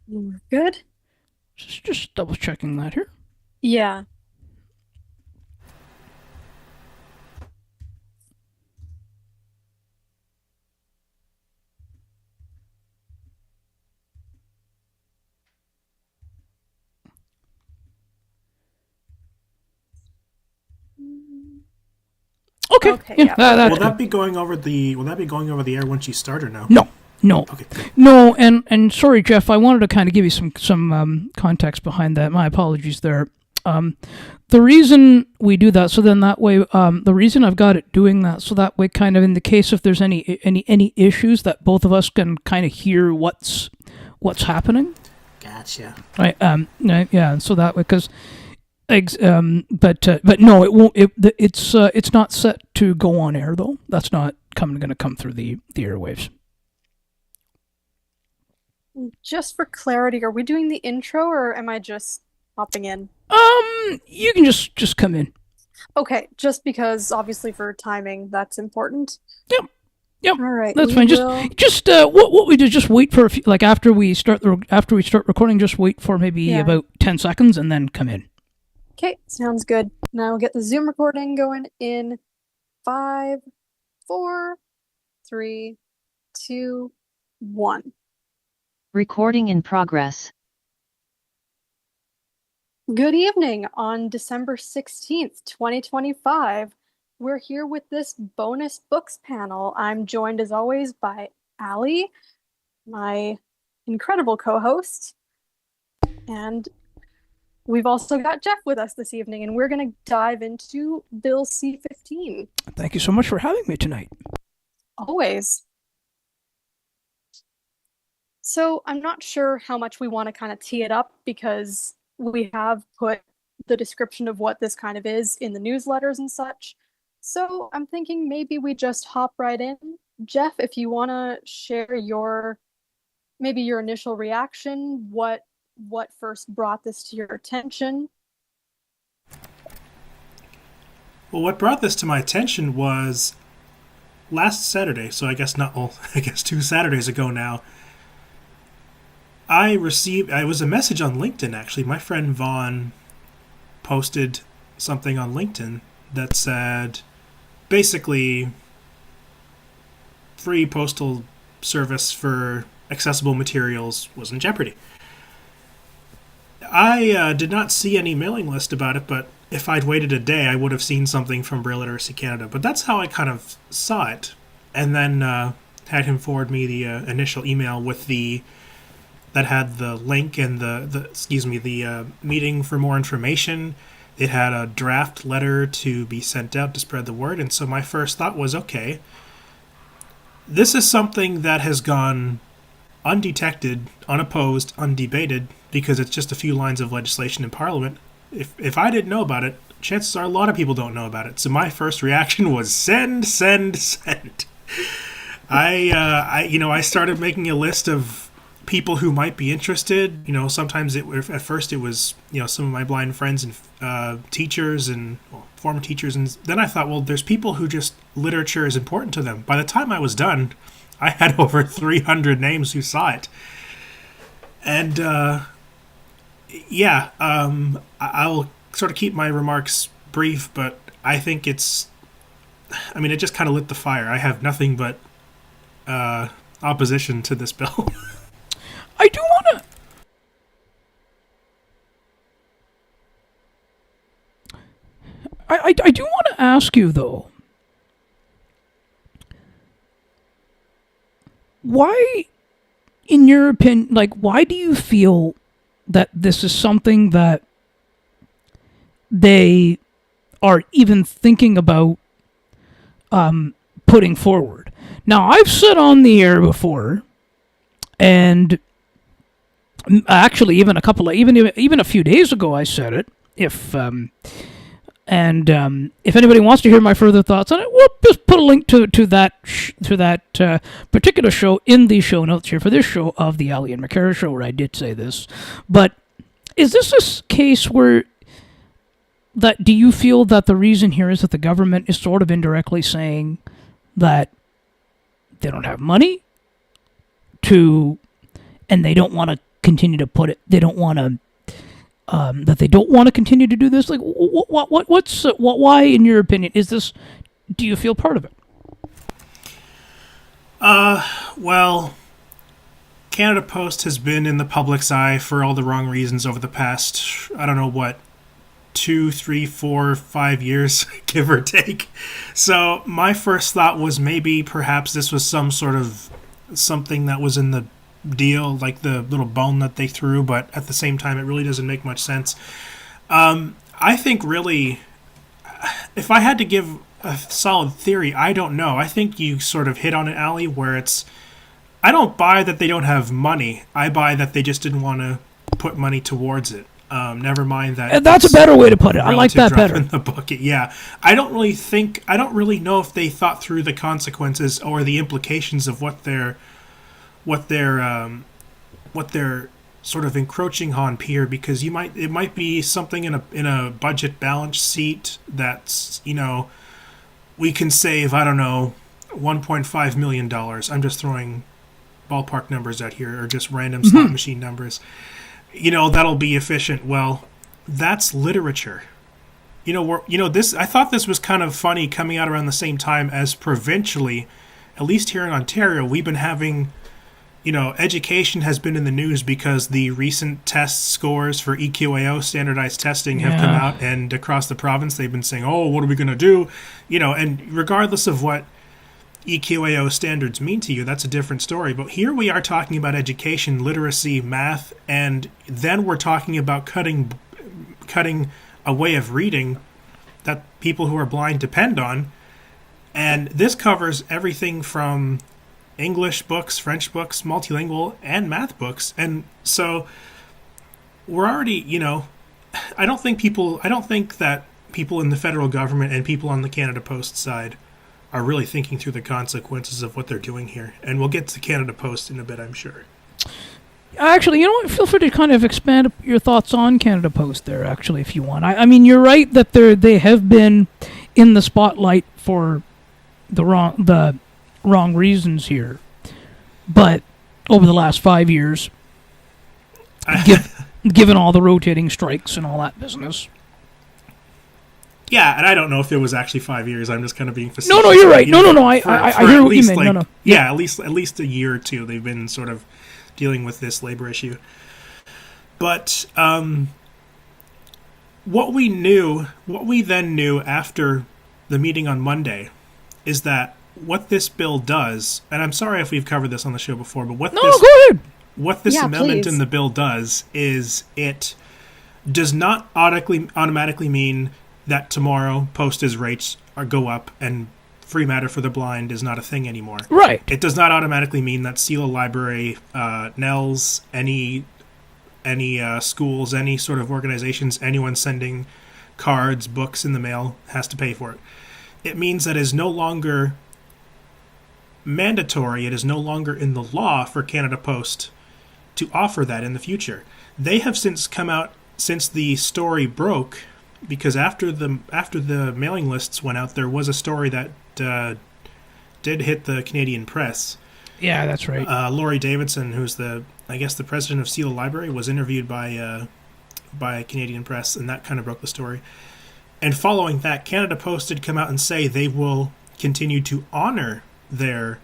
We're good? Just double checking that here. Yeah. Okay, Okay, yeah, yeah, we're Will that's good. good. that be going over the Will that be going over the air once you start or no? No, no, Okay, good. no, and sorry, Jeff. I wanted to kind of give you some context behind that. My apologies there. Um, the reason we do that, so then that way, the reason I've got it doing that, so that way, kind of in the case if there's any issues, that both of us can kind of hear what's happening. Gotcha. Right. Yeah. And so that way, because but no, it won't. It's not set to go on air though. That's not going to come through the airwaves. Just for clarity, are we doing the intro or am I just hopping in? You can just come in. Okay, just because obviously for timing, that's important. Yep, yep. All right, That's we fine. will. What we do, just wait for a few, like after we start recording, just wait for maybe Yeah. about 10 seconds and then come in. Okay, sounds good. Now we'll get the Zoom recording going in five, four, three, two, one. Recording in progress. Good evening on December 16th, 2025. We're here with this bonus books panel. I'm joined as always by Allie, my incredible co-host, and we've also got Jeff with us this evening, and we're going to dive into Bill C15. Thank you so much for having me tonight. Always. So I'm not sure how much we want to kind of tee it up because we have put the description of what this kind of is in the newsletters and such. So I'm thinking maybe we just hop right in. Jeff, if you want to share your maybe your initial reaction, what first brought this to your attention? Well, what brought this to my attention was last Saturday. So I guess not. Well, I guess 2 Saturdays ago now. I was a message on LinkedIn actually. My friend Vaughn posted something on LinkedIn that said basically free postal service for accessible materials was in jeopardy. I did not see any mailing list about it, but if I'd waited a day, I would have seen something from Braille Literacy Canada. But that's how I kind of saw it, and then had him forward me the initial email with the that had the link and the meeting for more information. It had a draft letter to be sent out to spread the word, and so my first thought was, okay, this is something that has gone undetected, unopposed, undebated, because it's just a few lines of legislation in Parliament. If I didn't know about it, chances are a lot of people don't know about it. So my first reaction was send, send, send. I started making a list of people who might be interested. Sometimes at first it was some of my blind friends and teachers and former teachers, and then I thought, well, there's people who just literature is important to them. By the time I was done, I had over 300 names who saw it, and I'll sort of keep my remarks brief, but I think it just kind of lit the fire. I have nothing but opposition to this bill. I do want to. I do want to ask you though. Why, in your opinion, like why do you feel that this is something that they are even thinking about putting forward? Now, I've said on the air before, and actually, even a few days ago, I said it. If anybody wants to hear my further thoughts on it, we'll just put a link to that particular show in the show notes here for this show of the Ali and McCara show, where I did say this. But is this a case where that do you feel that the reason here is that the government is sort of indirectly saying that they don't have money to, and they don't want to continue to put it. They don't want to. That they don't want to continue to do this. Like, why, in your opinion, is this? Do you feel part of it? Well, Canada Post has been in the public's eye for all the wrong reasons over the past, I don't know what, 2, 3, 4, 5 years, give or take. So my first thought was maybe perhaps this was some sort of something that was in the deal, like the little bone that they threw, but at the same time, it really doesn't make much sense. I think really, if I had to give a solid theory, I don't know. I think you sort of hit on it, Allie, where it's, I don't buy that they don't have money. I buy that they just didn't want to put money towards it. Never mind that. And that's a better way to put it. I like that better. In the bucket, yeah. I don't really know if they thought through the consequences or the implications of what they're sort of encroaching on here, because it might be something in a budget balance sheet that's, we can save, I don't know, $1.5 million. I'm just throwing ballpark numbers out here, or just random slot machine numbers. That'll be efficient. Well, that's literature. This. I thought this was kind of funny coming out around the same time as provincially, at least here in Ontario, we've been having, education has been in the news because the recent test scores for EQAO standardized testing have come out, and across the province they've been saying, "Oh, what are we going to do?" And regardless of what EQAO standards mean to you, that's a different story. But here we are talking about education, literacy, math, and then we're talking about cutting a way of reading that people who are blind depend on. And this covers everything from English books, French books, multilingual, and math books. And so we're already, I don't think that people in the federal government and people on the Canada Post side are really thinking through the consequences of what they're doing here. And we'll get to Canada Post in a bit, I'm sure. Actually, feel free to kind of expand your thoughts on Canada Post there, actually, if you want. I mean, you're right that they have been in the spotlight for the wrong reasons here. But over the last 5 years, given all the rotating strikes and all that business. Yeah, and I don't know if it was actually 5 years. I'm just kind of being facetious. No, you're right. No. I hear what you mean. Yeah, at least a year or two, they've been sort of dealing with this labor issue. But what we then knew after the meeting on Monday, is that what this bill does, and I'm sorry if we've covered this on the show before, but go ahead. What this amendment in the bill does is it does not automatically mean that tomorrow postage rates go up and free matter for the blind is not a thing anymore. Right. It does not automatically mean that CELA Library, NELS, any schools, any sort of organizations, anyone sending cards, books in the mail has to pay for it. It means that it is no longer mandatory, it is no longer in the law for Canada Post to offer that in the future. They have since come out, since the story broke, because after the mailing lists went out, there was a story that did hit the Canadian press. Yeah, that's right. Laurie Davidson, who's the president of CELA Library, was interviewed by Canadian press, and that kind of broke the story. And following that, Canada Post did come out and say they will continue to honor their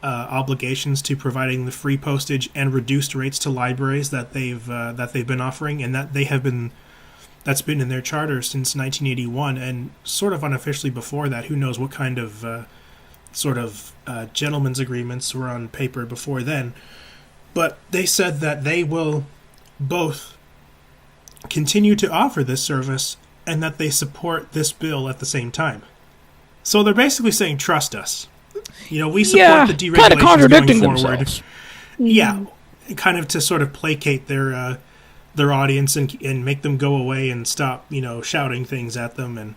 obligations to providing the free postage and reduced rates to libraries that they've been offering, and that's been in their charter since 1981, and sort of unofficially before that. Who knows what kind of gentlemen's agreements were on paper before then. But they said that they will both continue to offer this service and that they support this bill at the same time. So they're basically saying, trust us. We support the deregulation kind of contradicting going forward. Themselves. Yeah, kind of to sort of placate their audience and make them go away and stop, shouting things at them and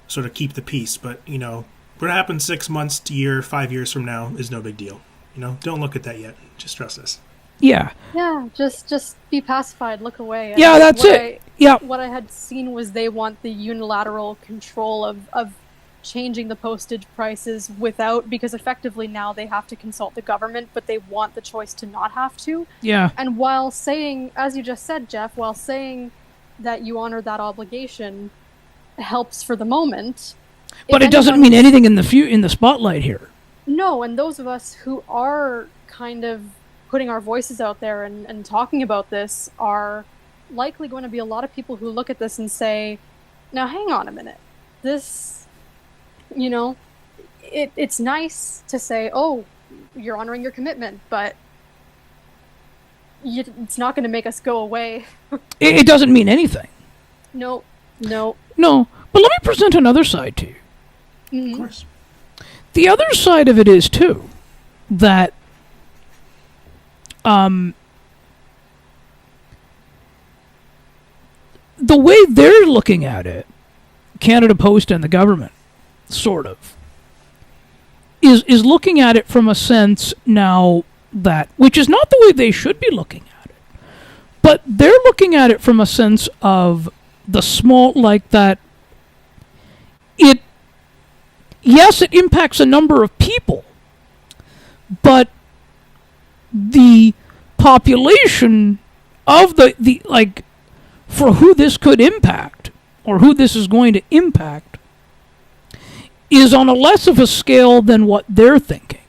sort of keep the peace. But, what happens 6 months to year, 5 years from now is no big deal. Don't look at that yet. Just trust us. Yeah. Yeah, just be pacified, look away. Yeah, that's it. Yeah. What I had seen was they want the unilateral control of changing the postage prices without, because effectively now they have to consult the government, but they want the choice to not have to. Yeah. And while saying, as you just said, Jeff, while saying that you honor that obligation helps for the moment, But it doesn't mean anything in the spotlight here. No, and those of us who are kind of putting our voices out there and talking about this are likely going to be a lot of people who look at this and say, now hang on a minute. This, it's nice to say, oh, you're honoring your commitment, but it's not going to make us go away. It doesn't mean anything. No. No, but let me present another side to you. Mm-hmm. Of course. The other side of it is, too, that the way they're looking at it, Canada Post and the government, sort of, is looking at it from a sense now that, which is not the way they should be looking at it, but they're looking at it from a sense of the small, like that, yes, it impacts a number of people, but the population of the like, for who this could impact, or who this is going to impact, is on a less of a scale than what they're thinking.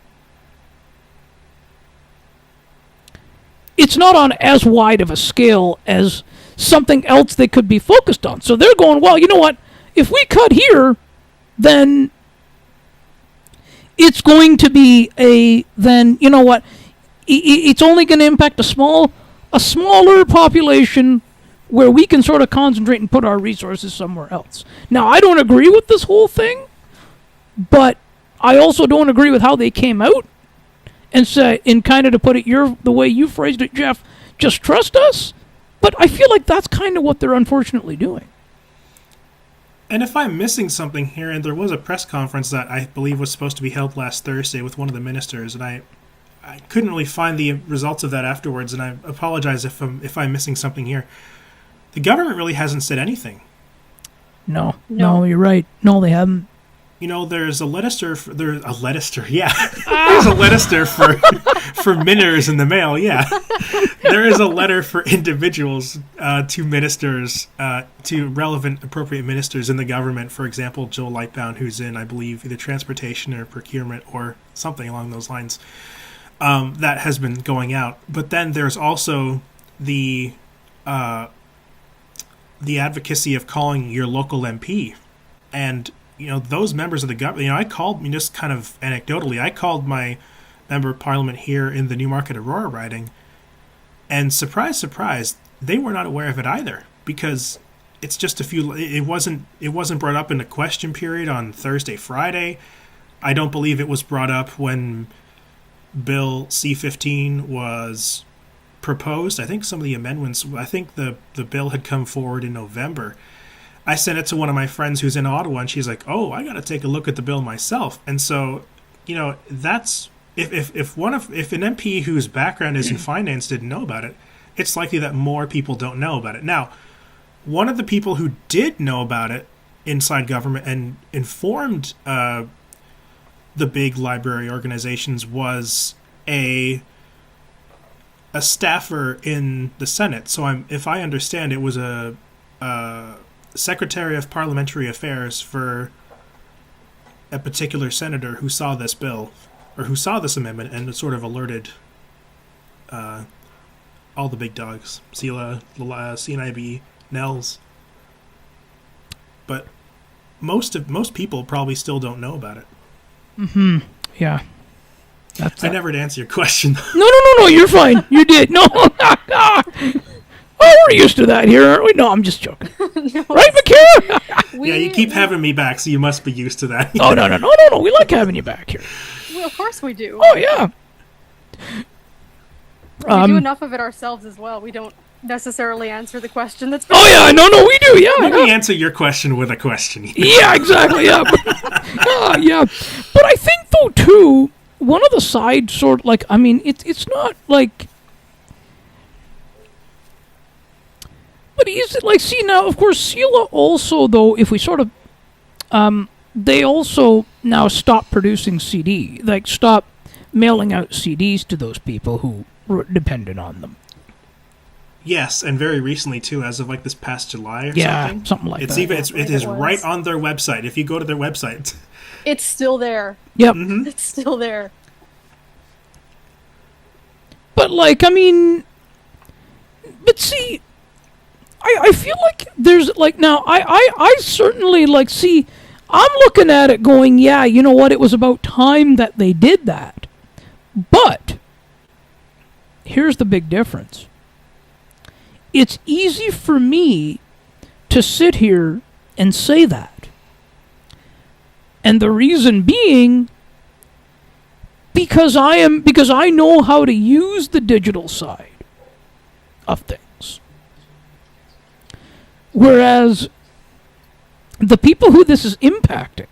It's not on as wide of a scale as something else they could be focused on. So they're going, well, you know what? If we cut here, then it's going to be then you know what? It's only going to impact a smaller population where we can sort of concentrate and put our resources somewhere else. Now, I don't agree with this whole thing, but I also don't agree with how they came out and say, in kind of to put it the way you phrased it, Jeff, just trust us. But I feel like that's kind of what they're unfortunately doing. And if I'm missing something here, and there was a press conference that I believe was supposed to be held last Thursday with one of the ministers, and I couldn't really find the results of that afterwards, and I apologize if I'm missing something here. The government really hasn't said anything. No, you're right. No, they haven't. There's a lettister. There's a lettister for ministers in the mail. Yeah, there is a letter for individuals to ministers, to relevant, appropriate ministers in the government. For example, Joe Lightbound, who's in, I believe, either transportation or procurement or something along those lines. That has been going out. But then there's also the advocacy of calling your local MP, and those members of the government. I called, just kind of anecdotally, I called my member of parliament here in the Newmarket Aurora riding, and surprise, surprise, they were not aware of it either, because it's just it wasn't brought up in the question period on Thursday, Friday. I don't believe it was brought up when Bill C15 was proposed. I think some of the amendments, I think the bill had come forward in November. I sent it to one of my friends who's in Ottawa, and she's like, "Oh, I got to take a look at the bill myself." And so, that's if an MP whose background is in finance didn't know about it, it's likely that more people don't know about it. Now, one of the people who did know about it inside government and informed the big library organizations was a staffer in the Senate. So if I understand, it was a Secretary of Parliamentary Affairs for a particular senator who saw this bill, or who saw this amendment, and sort of alerted all the big dogs, CELA, CNIB, NELS. But most people probably still don't know about it. Mm-hmm. Yeah. I never did answer your question. No, you're fine. You did. No. Oh, we're used to that here, aren't we? No, I'm just joking. No. Right, Makira? Yeah, you keep having me back, so you must be used to that. Oh, no. We like having you back here. Well, of course we do. Oh, yeah. We do enough of it ourselves as well. We don't necessarily answer the question that's... Oh, yeah, no, we do, yeah. Let me answer your question with a question. Yeah, exactly, yeah. Yeah. But I think, though, too, one of the side sort, like, I mean, it's not like... But is it like, see, now, of course, CELA also, though, if we sort of they also now stop producing stop mailing out CDs to those people who were dependent on them. Yes, and very recently too, as of like this past July or something like it's that. Even it is right on their website. If you go to their website, it's still there. Yep, It's still there. but see, I feel like there's now I certainly see. I'm looking at it going, yeah, you know what? It was about time that they did that. But here's the big difference. It's easy for me to sit here and say that. And the reason being because I know how to use the digital side of things. Whereas the people who this is impacting,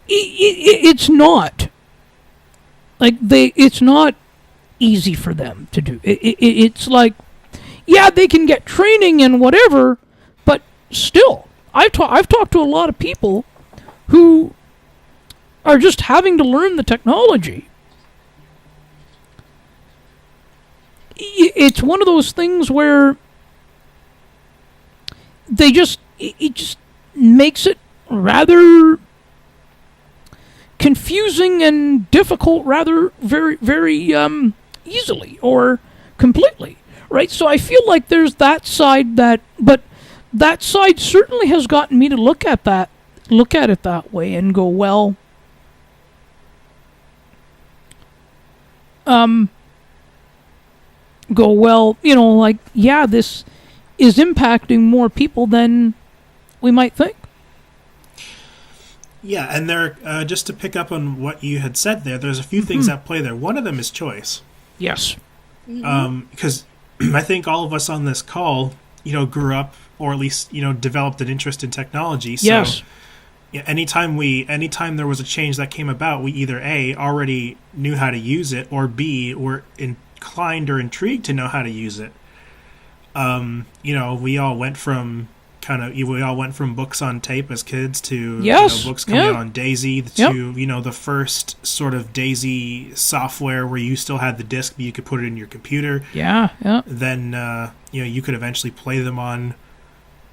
it's not it's not easy for them to do. It's like, yeah, they can get training and whatever, but still, I've talked to a lot of people who are just having to learn the technology. It's one of those things where it just makes it rather confusing and difficult rather very, very easily or completely, right? So I feel like there's that side but that side certainly has gotten me to look at it that way and go, well, yeah, this is impacting more people than we might think. Yeah, and there, just to pick up on what you had said there's a few things at play there. One of them is choice. Yes. Because I think all of us on this call, grew up, or at least, developed an interest in technology. So, yes. Yeah, anytime there was a change that came about, we either A, already knew how to use it, or B, were inclined or intrigued to know how to use it. We all went from books on tape as kids to books coming out on Daisy to the first sort of Daisy software where you still had the disc but you could put it in your computer. Then you could eventually play them on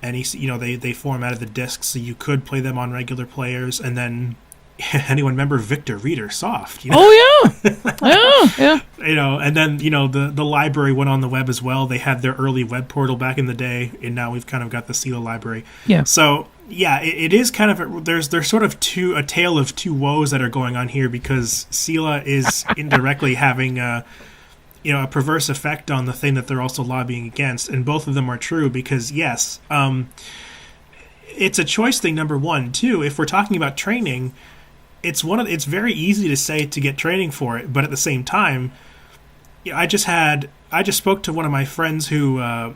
any they formatted the discs so you could play them on regular players. And then anyone remember Victor Reader Soft? Oh yeah. And then the library went on the web as well. They had their early web portal back in the day, and now we've kind of got the Sela library. Yeah. So yeah, it is kind of there's sort of a tale of two woes that are going on here, because Sela is indirectly having a perverse effect on the thing that they're also lobbying against, and both of them are true. Because yes, it's a choice thing. Number one, too. If we're talking about training, it's very easy to say to get training for it, but at the same time, I just spoke to one of my friends who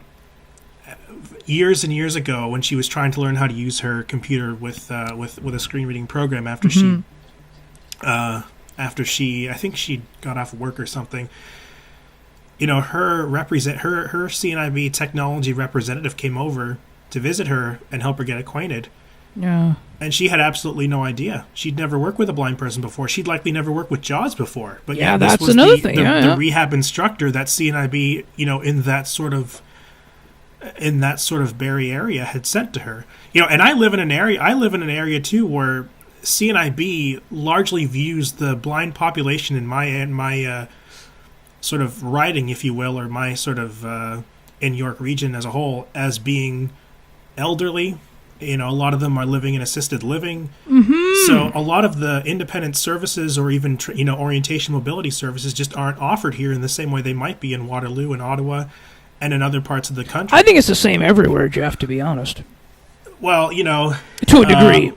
years and years ago, when she was trying to learn how to use her computer with a screen reading program after she I think she got off work or something. Her CNIB technology representative came over to visit her and help her get acquainted. Yeah. And she had absolutely no idea. She'd never worked with a blind person before. She'd likely never worked with JAWS before. But yeah, this that's was another thing. The rehab instructor that CNIB, in that sort of Barrie area had sent to her. And I live in an area too where CNIB largely views the blind population in my sort of riding, if you will, or my sort of in York region as a whole, as being elderly. A lot of them are living in assisted living. Mm-hmm. So a lot of the independent services or even, orientation mobility services just aren't offered here in the same way they might be in Waterloo and Ottawa and in other parts of the country. I think it's the same everywhere, Jeff, to be honest. Well, to a degree.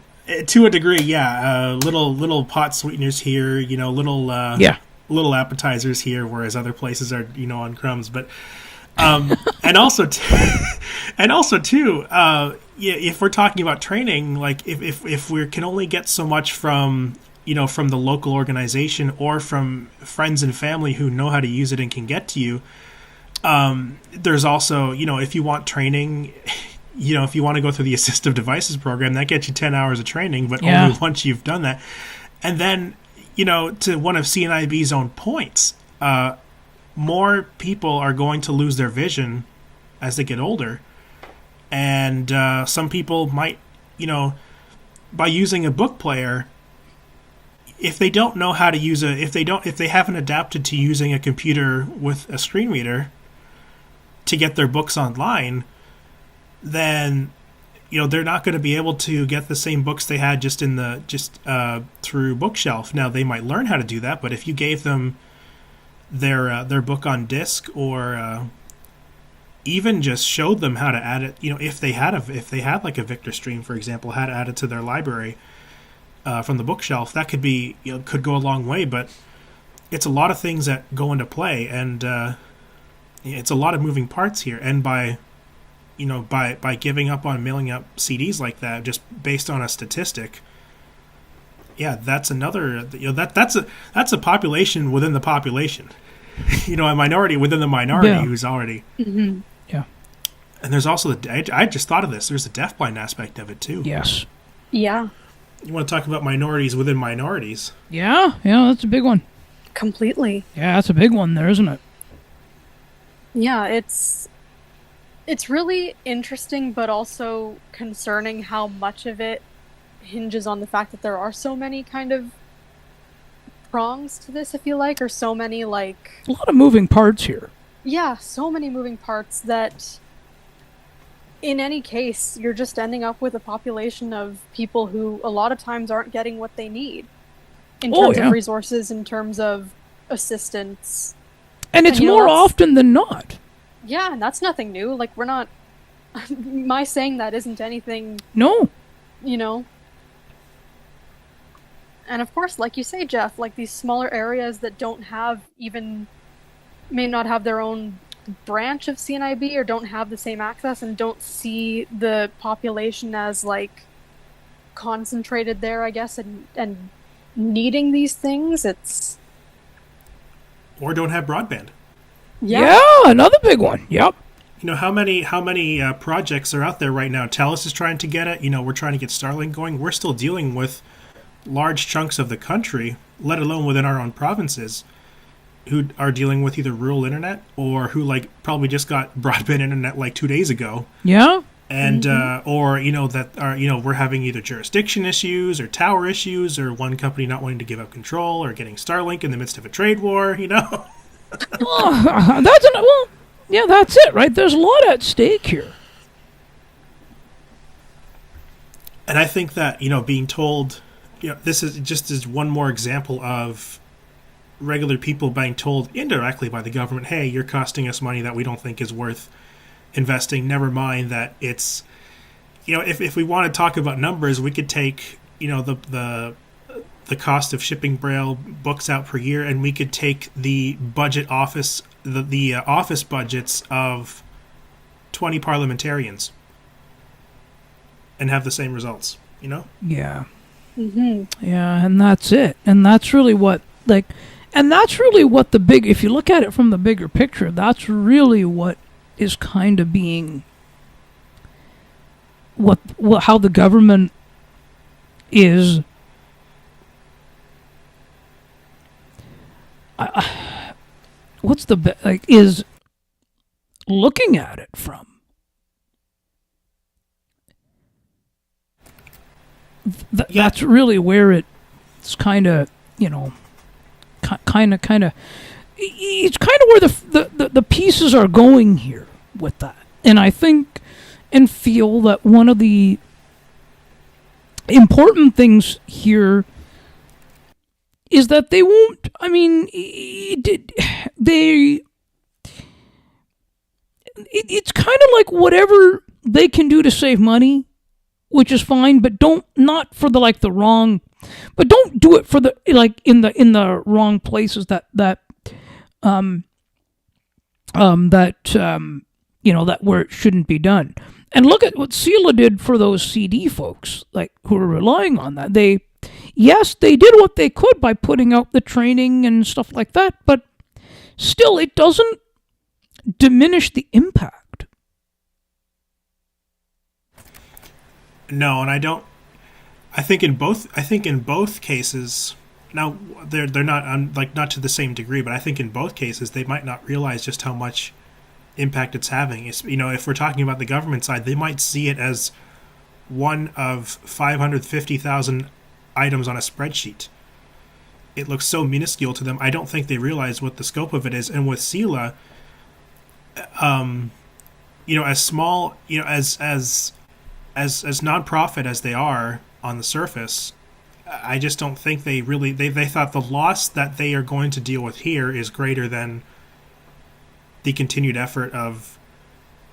To a degree, yeah. Little pot sweeteners here, little appetizers here, whereas other places are, on crumbs. But and also too, if we're talking about training, like if we can only get so much from the local organization or from friends and family who know how to use it and can get to you, there's also if you want training, if you want to go through the assistive devices program, that gets you 10 hours of training, but Yeah. only once you've done that. And then, to one of CNIB's own points, more people are going to lose their vision as they get older. And some people might, by using a book player, if they don't know how to use if they haven't adapted to using a computer with a screen reader to get their books online, then they're not going to be able to get the same books they had just through Bookshelf. Now they might learn how to do that, but if you gave them their book on disc, or even just showed them how to add it, if they had like a Victor Stream, for example, how to add it to their library from the Bookshelf, that could go a long way. But it's a lot of things that go into play, and it's a lot of moving parts here. And by giving up on mailing out CDs like that, just based on a statistic, that's another. That's a population within the population. A minority within the minority who's already. Mm-hmm. Yeah. And there's also I just thought of this. There's a deafblind aspect of it too. Yes. Yeah. You want to talk about minorities within minorities? Yeah, that's a big one. Completely. Yeah, that's a big one there, isn't it? Yeah, it's really interesting, but also concerning how much of it hinges on the fact that there are so many kind of prongs to this, if you like, or so many a lot of moving parts here. Yeah, so many moving parts that in any case, you're just ending up with a population of people who a lot of times aren't getting what they need in terms of resources, in terms of assistance. And it's more often than not. Yeah, and that's nothing new. We're not... My saying that isn't anything... No. And of course, like you say, Jeff, these smaller areas that may not have their own branch of CNIB, or don't have the same access, and don't see the population as concentrated there, I guess, and needing these things. Or don't have broadband. Yeah, another big one. Yep. How many projects are out there right now? TELUS is trying to get it. We're trying to get Starlink going. We're still dealing with large chunks of the country, let alone within our own provinces, who are dealing with either rural internet, or who probably just got broadband internet 2 days ago. Yeah. And or that are we're having either jurisdiction issues or tower issues, or one company not wanting to give up control, or getting Starlink in the midst of a trade war. That's it, right? There's a lot at stake here. And I think that being told, this is just as one more example of regular people being told indirectly by the government, hey, you're costing us money that we don't think is worth investing. Never mind that it's, if we want to talk about numbers, we could take, the cost of shipping Braille books out per year, and we could take the budget office, the office budgets of 20 parliamentarians and have the same results, Yeah. Mm-hmm. Yeah, and that's it. And that's really what, if you look at it from the bigger picture, that's really what is kind of being, how the government is, is looking at it from. That's really where it's kind of, kind of. It's kind of where the pieces are going here with that, and I think and feel that one of the important things here is that they won't. I mean, it's kind of like whatever they can do to save money, which is fine, but not for the wrong. But don't do it for the in the wrong places that where it shouldn't be done. And look at what CELA did for those CD folks, who are relying on that. They did what they could by putting out the training and stuff like that, but still, it doesn't diminish the impact. No, and I don't. I think in both. I think in both cases. Now they're not like not to the same degree, but I think in both cases they might not realize just how much impact it's having. It's, if we're talking about the government side, they might see it as one of 550,000 items on a spreadsheet. It looks so minuscule to them. I don't think they realize what the scope of it is. And with Sela, as small, as nonprofit as they are on the surface, I just don't think they really they thought the loss that they are going to deal with here is greater than the continued effort of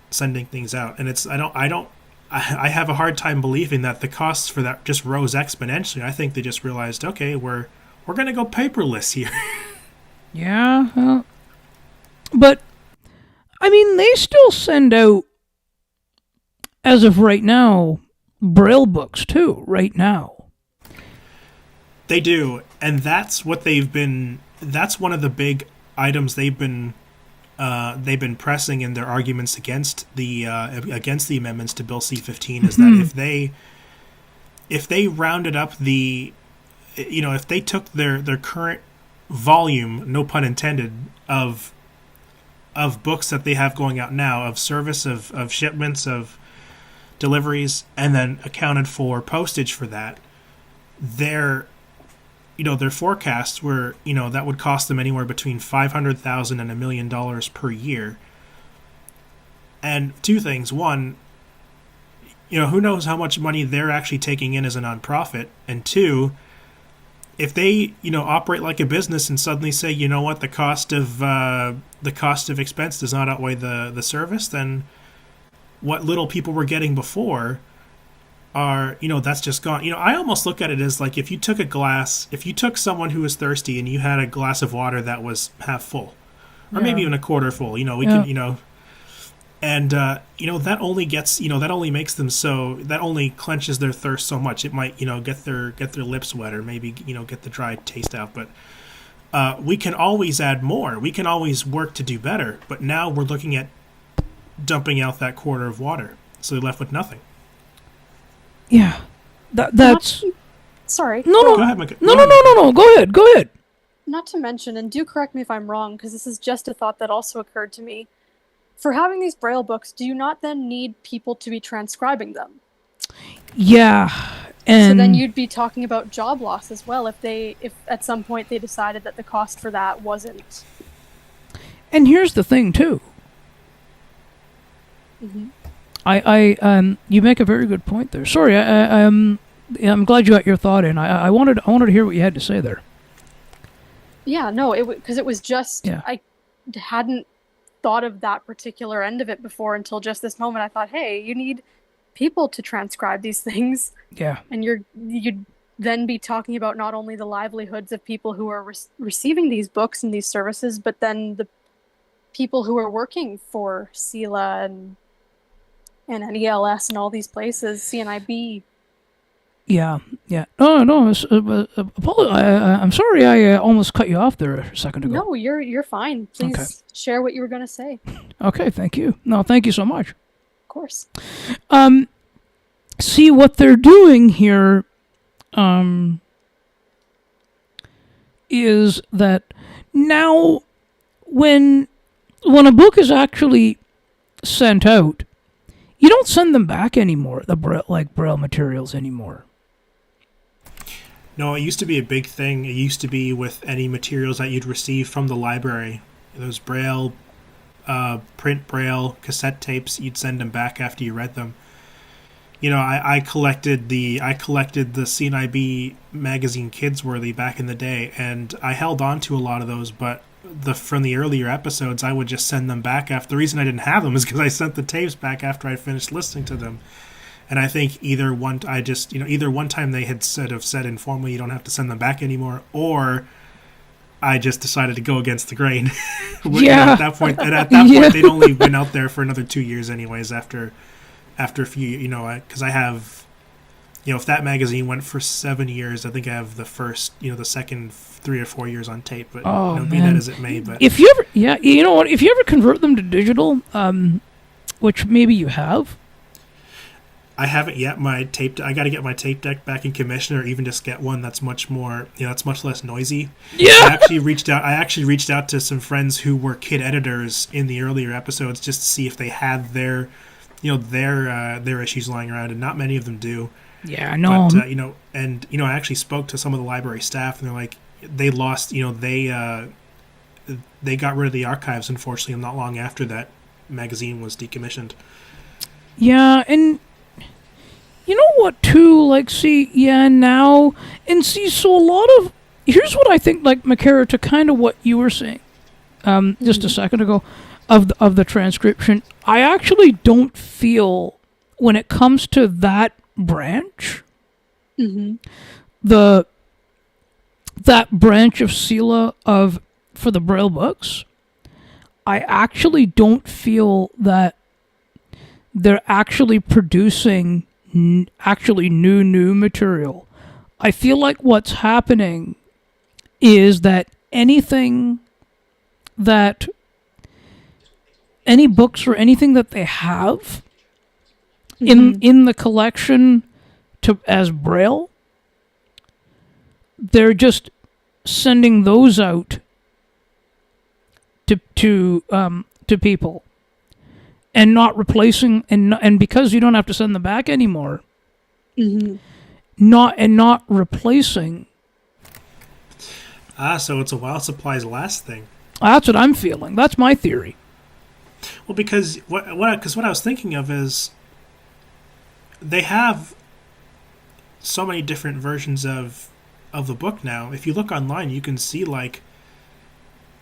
sending things out. And I have a hard time believing that the costs for that just rose exponentially. I think they just realized, okay, we're going to go paperless here. Yeah, but I mean, they still send out, as of right now, Braille books too. Right now, they do, and that's what they've been. That's one of the big items they've been pressing in their arguments against the amendments to Bill C15 is that if they rounded up if they took their current volume, no pun intended, of books that they have going out now, of service, of shipments, of deliveries, and then accounted for postage for that, their forecasts were, that would cost them anywhere between $500,000 and $1 million per year. And two things: one, who knows how much money they're actually taking in as a nonprofit, and two, if they operate like a business and suddenly say, you know what, the cost of expense does not outweigh the service, then what little people were getting before are, that's just gone. I almost look at it as like if you took someone who was thirsty and you had a glass of water that was half full, or maybe even a quarter full, can, and that only makes them that only clenches their thirst so much. It might, get their lips wet, or maybe, get the dry taste out. But we can always add more. We can always work to do better. But now we're looking at dumping out that quarter of water, so they're left with nothing. Yeah, that's. Sorry. No. Go ahead, Micah. No. Go ahead. Not to mention, and do correct me if I'm wrong, because this is just a thought that also occurred to me. For having these Braille books, do you not then need people to be transcribing them? Yeah, and so then you'd be talking about job loss as well if at some point they decided that the cost for that wasn't. And here's the thing too. Mm-hmm. You make a very good point there. Sorry, I'm glad you got your thought in. I wanted to hear what you had to say there. Yeah, no, because it was just I hadn't thought of that particular end of it before until just this moment. I thought, hey, you need people to transcribe these things. Yeah, and you'd then be talking about not only the livelihoods of people who are receiving these books and these services, but then the people who are working for Sela and NELS and all these places, CNIB. Yeah. No. I'm sorry. I almost cut you off there a second ago. No, you're fine. Please share what you were going to say. Okay, thank you. No, thank you so much. Of course. See what they're doing here. Is that now when a book is actually sent out, you don't send them back anymore, Braille materials anymore. No, it used to be a big thing. It used to be with any materials that you'd receive from the library. Those Braille, print Braille cassette tapes, you'd send them back after you read them. I collected the CNIB magazine Kidsworthy back in the day, and I held on to a lot of those, but from the earlier episodes, I would just send them back after. The reason I didn't have them is because I sent the tapes back after I finished listening to them. And I think either one time they had said informally you don't have to send them back anymore, or I just decided to go against the grain. Yeah. At that point, they'd only been out there for another 2 years anyways. After a few, because I have, if that magazine went for 7 years, I think I have the first, the second 3 or 4 years on tape. But be that as it may, but if you ever, if you ever convert them to digital, which maybe you have. I haven't yet. I got to get my tape deck back in commission, or even just get one that's much more, it's much less noisy. Yeah. I actually reached out to some friends who were kid editors in the earlier episodes just to see if they had their issues lying around, and not many of them do. Yeah, no. But I actually spoke to some of the library staff, and they're like, they lost, they got rid of the archives, unfortunately, not long after that magazine was decommissioned. Yeah, and you know what, too? Like, see, yeah, now, and see, so a lot of, here's what I think, like, Makara, to kind of what you were saying just a second ago of the transcription, I actually don't feel, when it comes to that branch, that branch of CELA for the Braille books, I actually don't feel that they're actually producing actually new material. I feel like what's happening is that any books or anything that they have in the collection as Braille, they're just sending those out to people, and not replacing, and because you don't have to send them back anymore, not replacing. So it's a while supplies last thing. That's what I'm feeling. That's my theory. Well, because what I was thinking of is they have so many different versions of the book now. If you look online, you can see, like,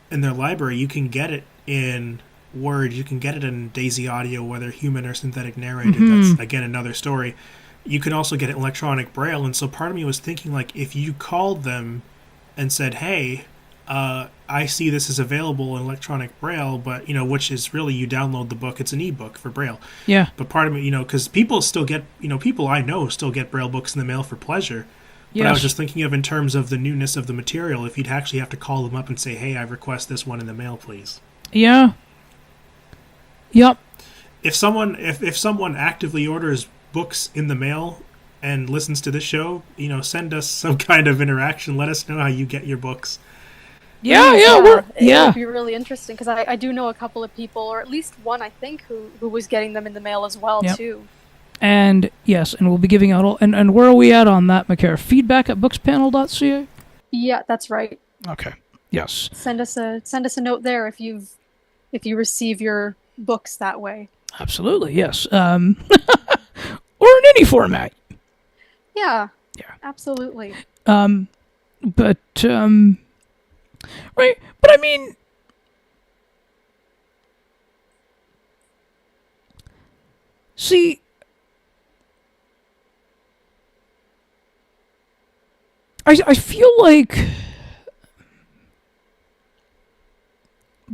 in their library, you can get it in Word, you can get it in Daisy Audio, whether human or synthetic narrated. That's, again, another story. You can also get it in electronic Braille, and so part of me was thinking, like, if you called them and said, hey, I see this is available in electronic Braille, but, which is really, you download the book, it's an ebook for Braille. Yeah. But part of me, because people still get, people I know still get Braille books in the mail for pleasure. But Yes. I was just thinking of, in terms of the newness of the material, if you'd actually have to call them up and say, hey, I request this one in the mail, please. Yeah. Yep. If someone actively orders books in the mail and listens to this show, send us some kind of interaction. Let us know how you get your books. Yeah. It would be really interesting, because I do know a couple of people, or at least one, I think, who was getting them in the mail as well, too. And yes, and we'll be giving out all. And where are we at on that, Makara? Feedback at bookspanel.ca? Yeah, that's right. Okay. Yes. Send us a note there if you receive your books that way. Absolutely, yes. Or in any format. Yeah. Yeah. Absolutely. Right, but I mean, see, I feel like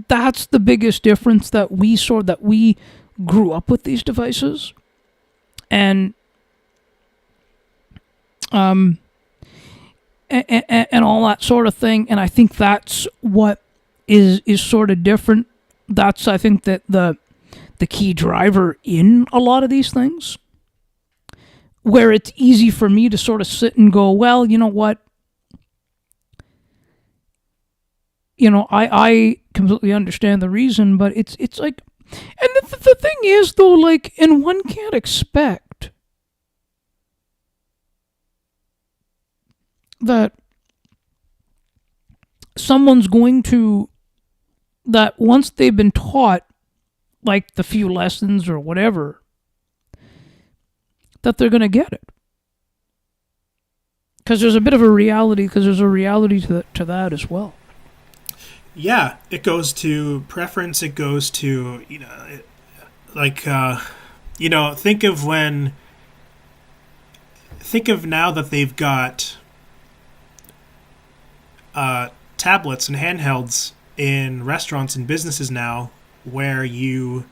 that's the biggest difference, that we grew up with these devices, and and all that sort of thing, and I think that's what is sort of different. That's, I think, that the key driver in a lot of these things, where it's easy for me to sort of sit and go, well, you know what, I completely understand the reason, but it's like, and the thing is, though, like, and one can't expect that someone's going to, that once they've been taught, like, the few lessons or whatever, that they're going to get it. Because there's a bit of a reality, to that as well. Yeah, it goes to preference. It goes to, think of now that they've got tablets and handhelds in restaurants and businesses now, where you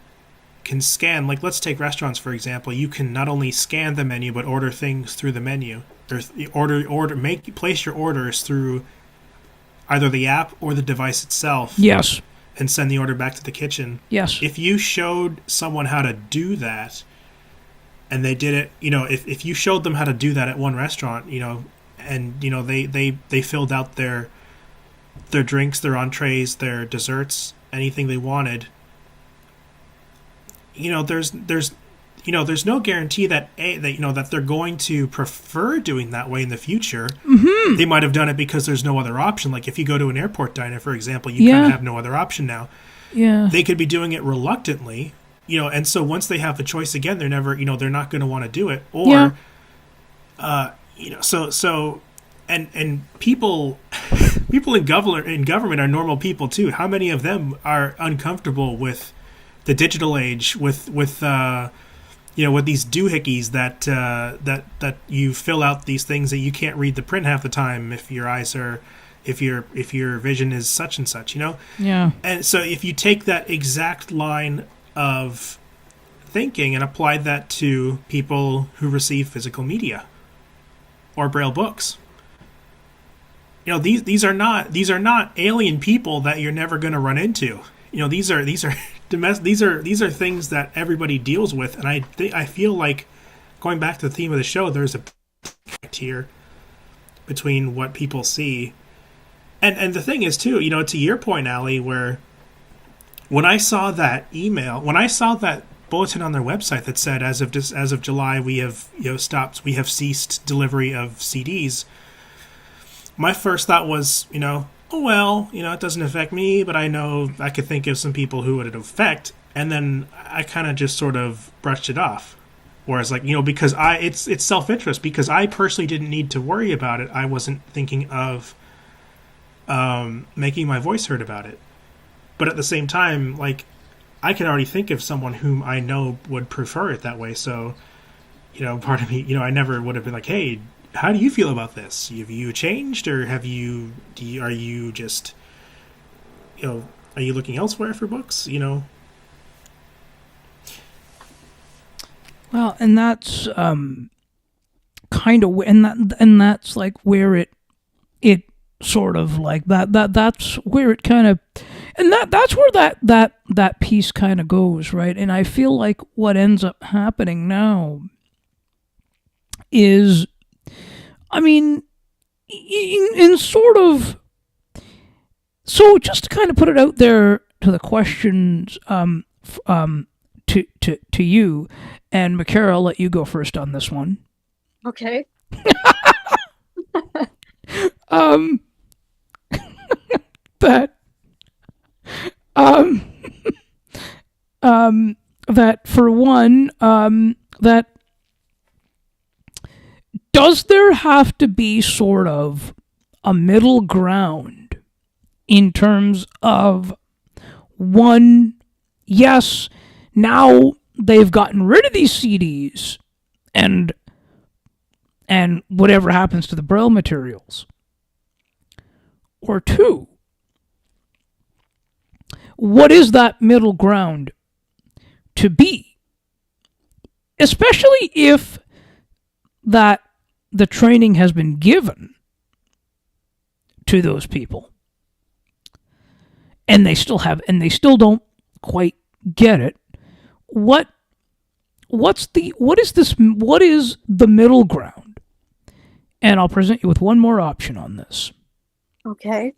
can scan, like, let's take restaurants for example. You can not only scan the menu but order things through the menu. Place your orders through either the app or the device itself. Yes. And send the order back to the kitchen. Yes. If you showed someone how to do that, and they did it. If you showed them how to do that at one restaurant, and they filled out their drinks, their entrees, their desserts, anything they wanted. There's no guarantee that they're going to prefer doing that way in the future. Mm-hmm. They might have done it because there's no other option. Like if you go to an airport diner, for example, you kind of have no other option now. Yeah. They could be doing it reluctantly, and so once they have the choice again, they're not going to want to do it. Or, so and people in government are normal people too. How many of them are uncomfortable with the digital age, with with these doohickeys that you fill out these things that you can't read the print half the time if your vision is such and such, Yeah. And so if you take that exact line of thinking and apply that to people who receive physical media or braille books, these are not alien people that you're never going to run into. These are these are things that everybody deals with, and I feel like, going back to the theme of the show, there's a disconnect here between what people see, and the thing is too, to your point, Allie, where when I saw that email, when I saw that bulletin on their website that said as of July we have ceased delivery of CDs, my first thought was, oh well, it doesn't affect me, but I know I could think of some people who it would affect, and then I kind of just sort of brushed it off. Whereas, because it's self-interest, because I personally didn't need to worry about it. I wasn't thinking of making my voice heard about it. But at the same time, I can already think of someone whom I know would prefer it that way. So, part of me, I never would have been like, hey, how do you feel about this? Have you changed, or are you just, are you looking elsewhere for books? Well, and that's kind of, and that's like where it sort of like that's where it kind of, and that's where that piece kind of goes, right? And I feel like what ends up happening now is, I mean, in sort of, so just to kind of put it out there to the questions, to you, and Makara, I'll let you go first on this one. Okay. That that for one, that does there have to be sort of a middle ground in terms of, one, yes, now they've gotten rid of these CDs and whatever happens to the Braille materials, or two, what is that middle ground to be, especially if that the training has been given to those people and they still don't quite get it. What is the middle ground? And I'll present you with one more option on this. Okay.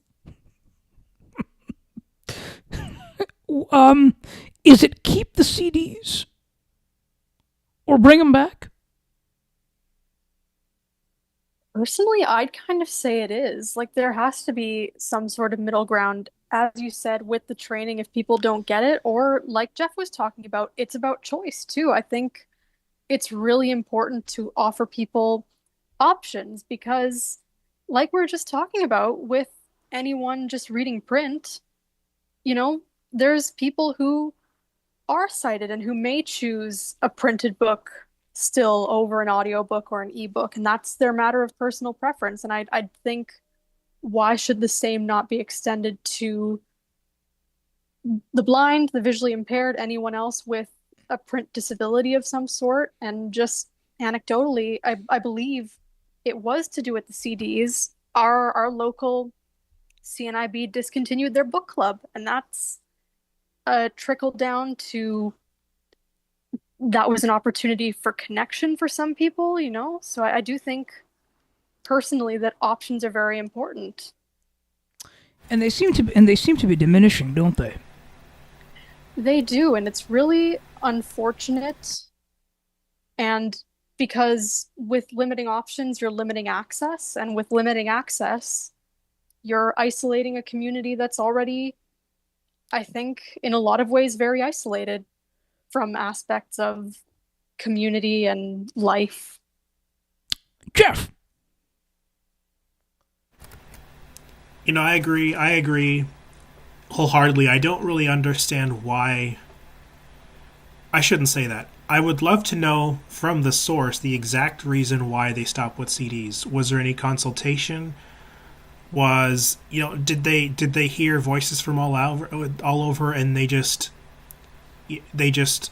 Is it keep the CDs or bring them back? Personally, I'd kind of say it is. Like, there has to be some sort of middle ground, as you said, with the training if people don't get it, or like Jeff was talking about, it's about choice too. I think it's really important to offer people options because, like we are just talking about, with anyone just reading print, there's people who are sighted and who may choose a printed book still over an audiobook or an ebook, and that's their matter of personal preference. And I'd think, why should the same not be extended to the blind, the visually impaired, anyone else with a print disability of some sort? And just anecdotally, I believe it was to do with the CDs. Our local CNIB discontinued their book club, and that's a trickle down to that was an opportunity for connection for some people, you know? So I do think personally that options are very important. And they seem to be diminishing, don't they? They do, and it's really unfortunate. And because with limiting options, you're limiting access, and with limiting access, you're isolating a community that's already, I think, in a lot of ways, very isolated from aspects of community and life. Jeff. I agree. I agree wholeheartedly. I don't really understand why. I shouldn't say that. I would love to know from the source the exact reason why they stopped with CDs. Was there any consultation? Was did they hear voices from all over, and they just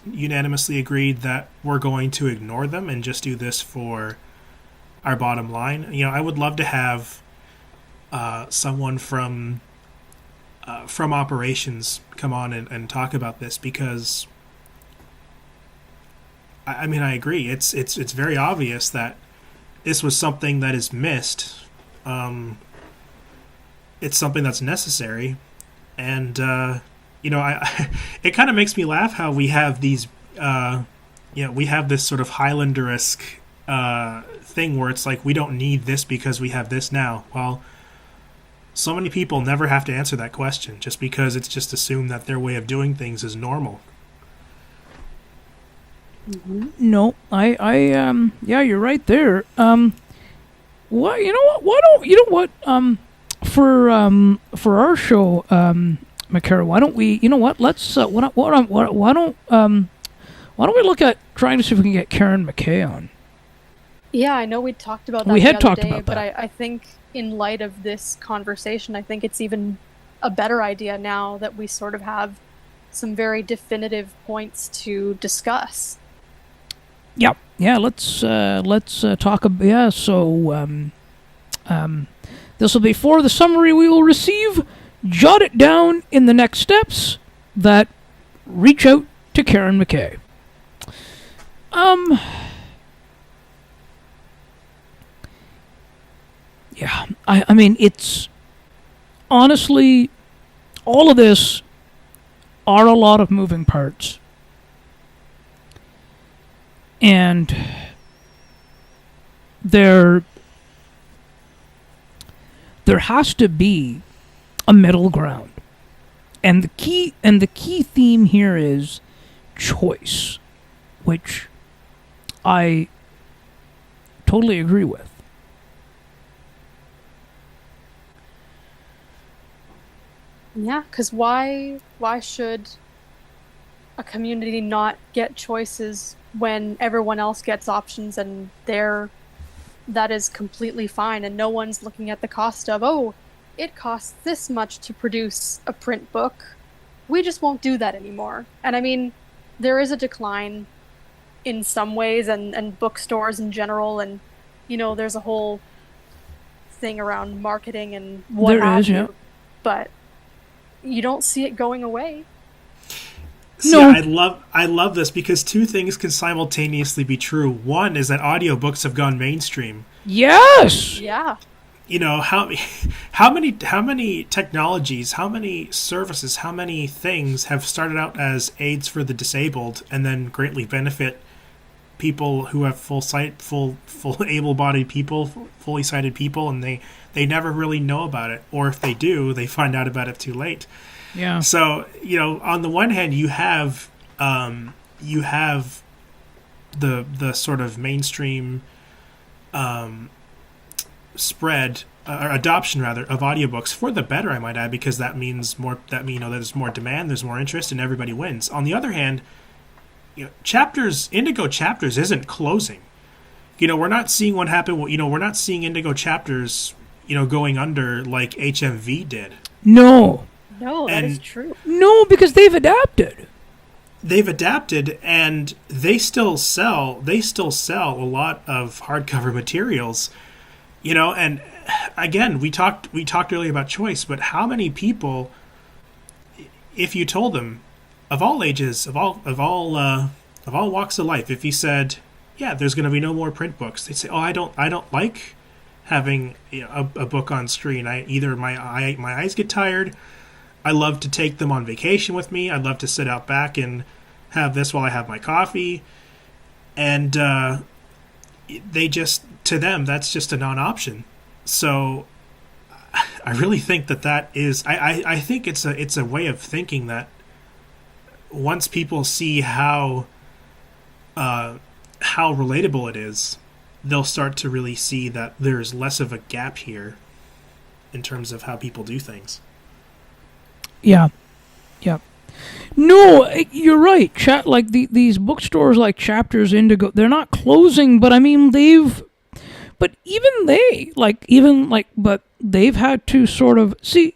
unanimously agreed that we're going to ignore them and just do this for our bottom line? I would love to have someone from operations come on and talk about this, because I mean, I agree. It's very obvious that this was something that is missed. It's something that's necessary, and I it kind of makes me laugh how we have these we have this sort of Highlander-esque thing where it's like we don't need this because we have this now. Well, so many people never have to answer that question just because it's just assumed that their way of doing things is normal. No, yeah, you're right there. What you know what? Why don't you know what? For our show, McCara, why don't we? You know what? Let's why don't we look at trying to see if we can get Karen McKay on? Yeah, I know we talked about that We the had other talked day, about but that. I think in light of this conversation, I think it's even a better idea now that we sort of have some very definitive points to discuss. Yeah, yeah. Let's talk. Yeah. So this will be for the summary we will receive. Jot it down in the next steps that reach out to Karen McKay. Yeah, I mean, it's honestly, all of this are a lot of moving parts. And there has to be a middle ground. And the key theme here is choice, which I totally agree with. Yeah, because why should a community not get choices when everyone else gets options and that is completely fine, and no one's looking at the cost of, oh, it costs this much to produce a print book. We just won't do that anymore. And I mean, there is a decline in some ways, and bookstores in general, and there's a whole thing around marketing and what There have is, yeah. you. But you don't see it going away. See, No. I love this because two things can simultaneously be true. One is that audiobooks have gone mainstream. Yes. Yeah. How many technologies, how many services, how many things have started out as aids for the disabled and then greatly benefit people who have full able-bodied people, fully sighted people, and they never really know about it, or if they do, they find out about it too late. Yeah. So, on the one hand, you have the sort of mainstream spread or adoption rather of audiobooks, for the better, I might add, because that means there's more demand, there's more interest, and everybody wins. On the other hand, Indigo Chapters isn't closing. We're not seeing what happened. We're not seeing Indigo Chapters, going under like HMV did. No. No, that is And true. No, because they've adapted. They've adapted, and they still sell a lot of hardcover materials. And again, we talked earlier about choice, but how many people, if you told them, of all ages, of all of all walks of life, if you said, "Yeah, there's going to be no more print books," they'd say, "Oh, I don't like having a book on screen. Either my eyes get tired. I love to take them on vacation with me. I'd love to sit out back and have this while I have my coffee." And they just, to them, that's just a non-option. So I really think that is. I think it's a way of thinking that once people see how relatable it is, they'll start to really see that there's less of a gap here in terms of how people do things. Yeah. Yeah. No, you're right. Like these bookstores like Chapters, Indigo, they're not closing, but I mean but they've had to sort of see.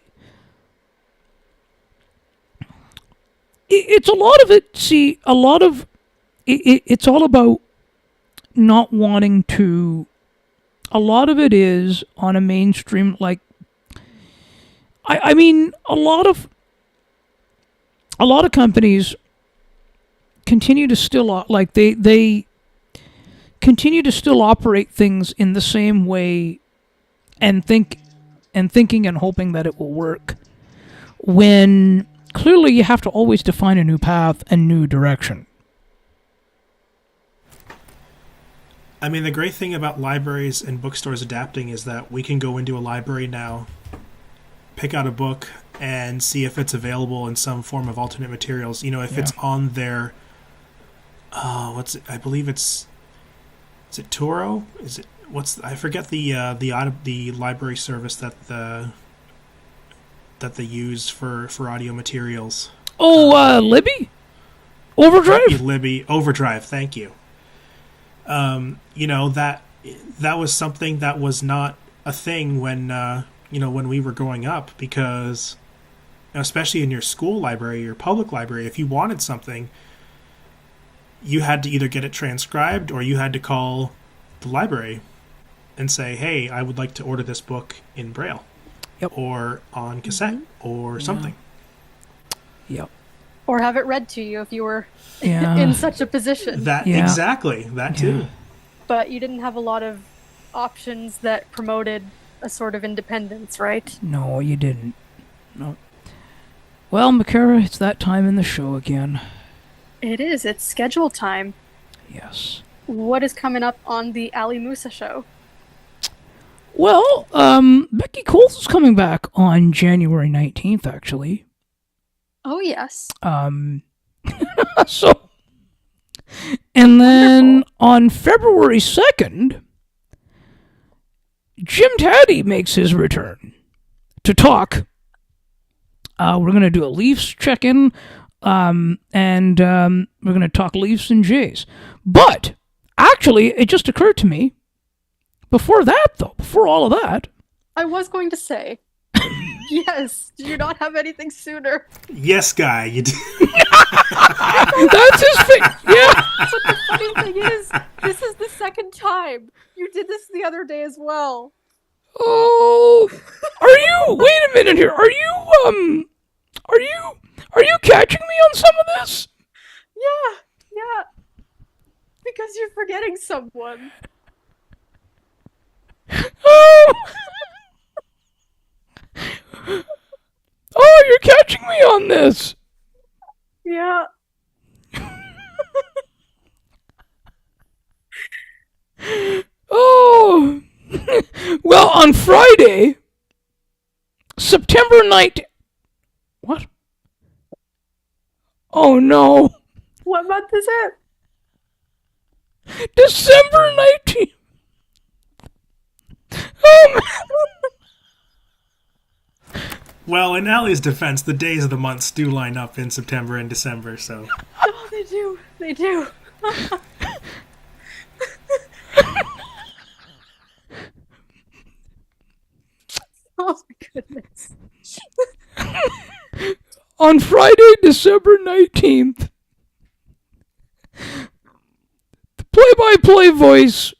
It's a lot of it. See, a lot of it's all about not wanting to. A lot of it is on a mainstream, like. I mean, a lot of companies continue to still they continue to still operate things in the same way and thinking and hoping that it will work, when clearly you have to always define a new path and new direction. I mean, the great thing about libraries and bookstores adapting is that we can go into a library now, pick out a book, and see if it's available in some form of alternate materials. If it's on their, I believe is it Turo? Is it I forget the library service that they use for audio materials. Libby? Overdrive? Libby Overdrive. Thank you. That was something that was not a thing when when we were growing up, because especially in your school library, your public library, if you wanted something, you had to either get it transcribed or you had to call the library and say, "Hey, I would like to order this book in Braille." Yep. Or on cassette or something. Yep. Or have it read to you if you were in such a position. Exactly, that too. But you didn't have a lot of options that promoted a sort of independence, right? No, you didn't. No. Well, Makara, it's that time in the show again. It is. It's schedule time. Yes. What is coming up on the Ali Musa show? Well, Becky Coles is coming back on January 19th, actually. Oh, yes. So, and then on February 2nd, Jim Taddy makes his return to talk. We're going to do a Leafs check-in, and we're going to talk Leafs and Jays. But, actually, it just occurred to me, before all of that... I was going to say, yes, do you not have anything sooner? Yes, guy, you do. That's his thing, yeah. But the funny thing is, this is the second time. You did this the other day as well. Oh, wait a minute here, are you catching me on some of this? Yeah. Because you're forgetting someone. Oh, you're catching me on this. Yeah. Oh, well, on Friday, September 19th. What? Oh no. What month is it? December 19th. Oh, Well, in Allie's defense, the days of the months do line up in September and December, so... Oh, they do. They do. Oh, my goodness. On Friday, December 19th, the play-by-play voice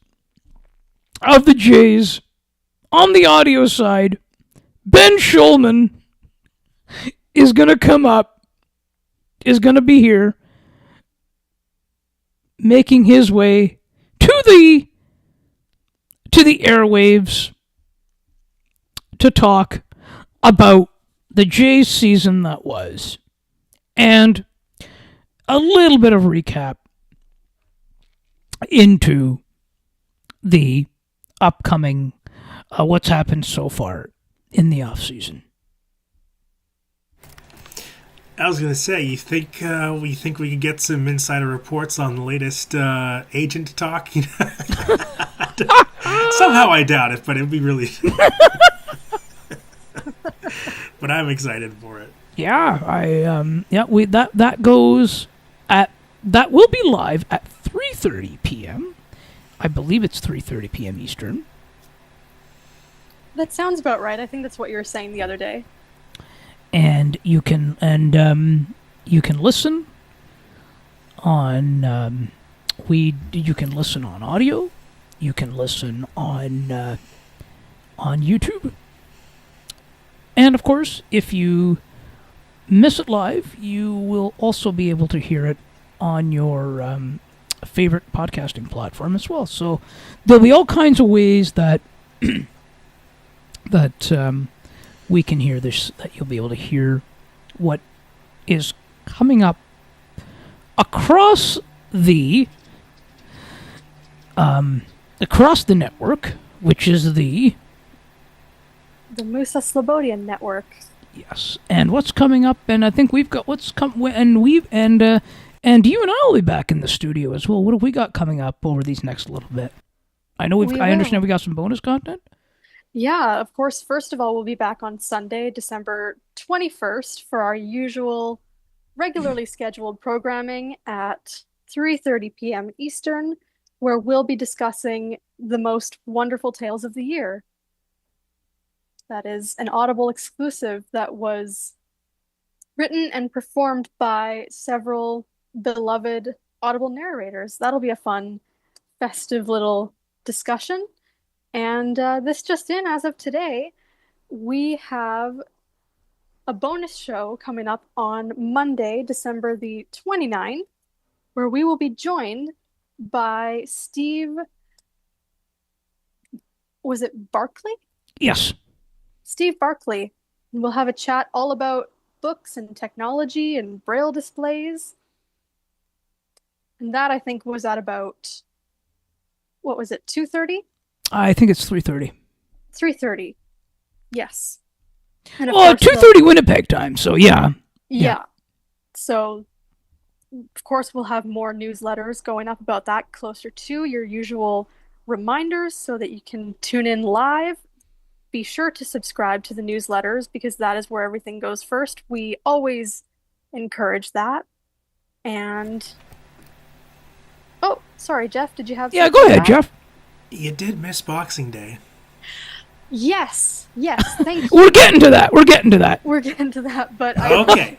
of the Jays on the audio side, Ben Schulman, is going to come up, is going to be here, making his way to the airwaves to talk about the Jays season that was, and a little bit of recap into the upcoming what's happened so far in the off season. I was gonna say, you think we could get some insider reports on the latest agent talk? Somehow I doubt it, but it'd be really. But I'm excited for it. Yeah, that will be live at 3:30 p.m. I believe it's 3:30 p.m. Eastern. That sounds about right. I think that's what you were saying the other day. And you can listen on you can listen on audio, you can listen on YouTube, and of course, if you miss it live, you will also be able to hear it on your favorite podcasting platform as well. So there'll be all kinds of ways that we can hear this, that you'll be able to hear what is coming up across the network, which is the Musa Slobodian Network. yes, and what's coming up, and I think we've got what's come, and you and I will be back in the studio as well. What have we got coming up over these next little bit? I know I understand we got some bonus content. Yeah, of course. First of all, we'll be back on Sunday, December 21st for our usual regularly scheduled programming at 3:30 p.m. Eastern, where we'll be discussing the most wonderful tales of the year. That is an Audible exclusive that was written and performed by several beloved Audible narrators. That'll be a fun, festive little discussion. And this just in, as of today, we have a bonus show coming up on Monday, December the 29th, where we will be joined by Steve, was it Barkley? Yes. Steve Barkley. And we'll have a chat all about books and technology and braille displays. And that, I think, was at about, what was it, 2:30? I think it's 3:30. 3:30. Yes. And Oh, 2:30 Winnipeg time. So yeah. Yeah. So of course we'll have more newsletters going up about that closer to your usual reminders so that you can tune in live. Be sure to subscribe to the newsletters because that is where everything goes first. We always encourage that. And oh, sorry, Jeff, did you have Yeah, something go to ahead, add? Jeff. You did miss Boxing Day. Yes, thank you. We're getting to that. We're getting to that, but Okay.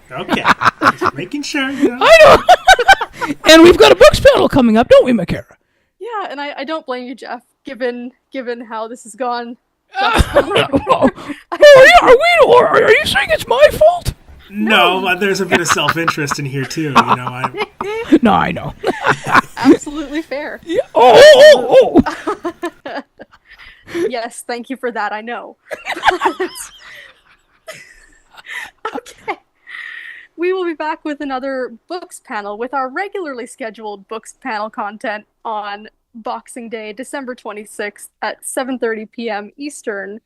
Just making sure, you know. I know. And we've got a books panel coming up, don't we, Makara? yeah, and I don't blame you, Jeff, given how this has gone. Oh, yeah, are you saying it's my fault? No, there's a bit of self-interest in here too. You know, No, I know. Absolutely fair. Yeah. Oh. Yes, thank you for that. I know. Okay. We will be back with another books panel with our regularly scheduled books panel content on Boxing Day, December 26th at 7:30 p.m. Eastern.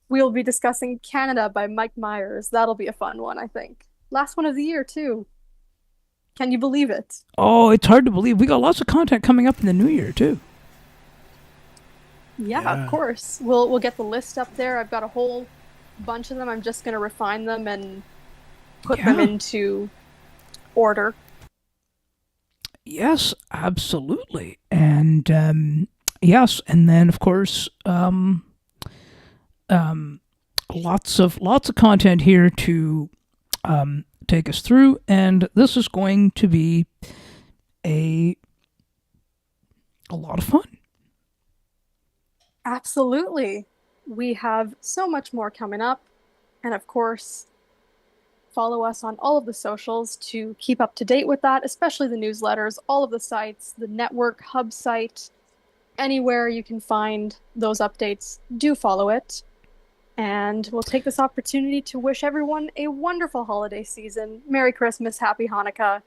We'll be discussing Canada by Mike Myers. That'll be a fun one, I think. Last one of the year, too. Can you believe it? Oh, it's hard to believe. We got lots of content coming up in the new year, too. Yeah, of course. We'll get the list up there. I've got a whole bunch of them. I'm just going to refine them and put them into order. Yes, absolutely. And yes, and then of course lots of content here to take us through, and this is going to be a lot of fun. Absolutely. We have so much more coming up. And of course, follow us on all of the socials to keep up to date with that, especially the newsletters, all of the sites, the network hub site, anywhere you can find those updates, do follow it. And we'll take this opportunity to wish everyone a wonderful holiday season. Merry Christmas, Happy Hanukkah,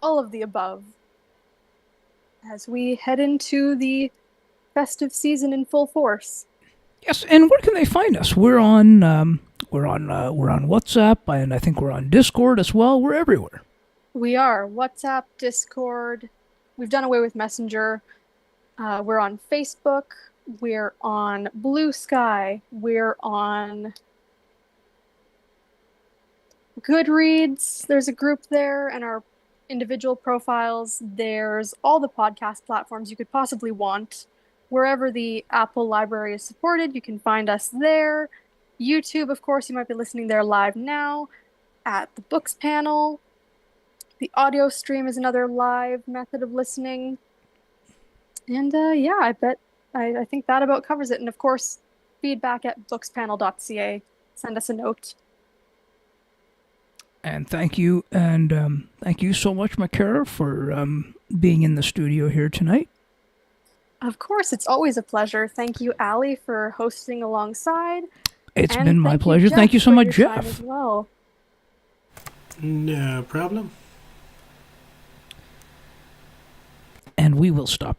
all of the above, as we head into the festive season in full force. Yes, and where can they find us? We're on WhatsApp, and I think we're on Discord as well. We're everywhere. We are WhatsApp, Discord. We've done away with Messenger. We're on Facebook. We're on Blue Sky. We're on Goodreads. There's a group there, and our individual profiles. There's all the podcast platforms you could possibly want. Wherever the Apple library is supported, you can find us there. YouTube, of course, you might be listening there live now. At the Books panel. The audio stream is another live method of listening. And yeah, I think that about covers it. And of course, feedback at bookspanel.ca. Send us a note. And thank you so much, Makara, for being in the studio here tonight. Of course, it's always a pleasure. Thank you, Allie, for hosting alongside. It's and been my pleasure. Jeff, thank you so for much, your Jeff. time as well. No problem. And we will stop the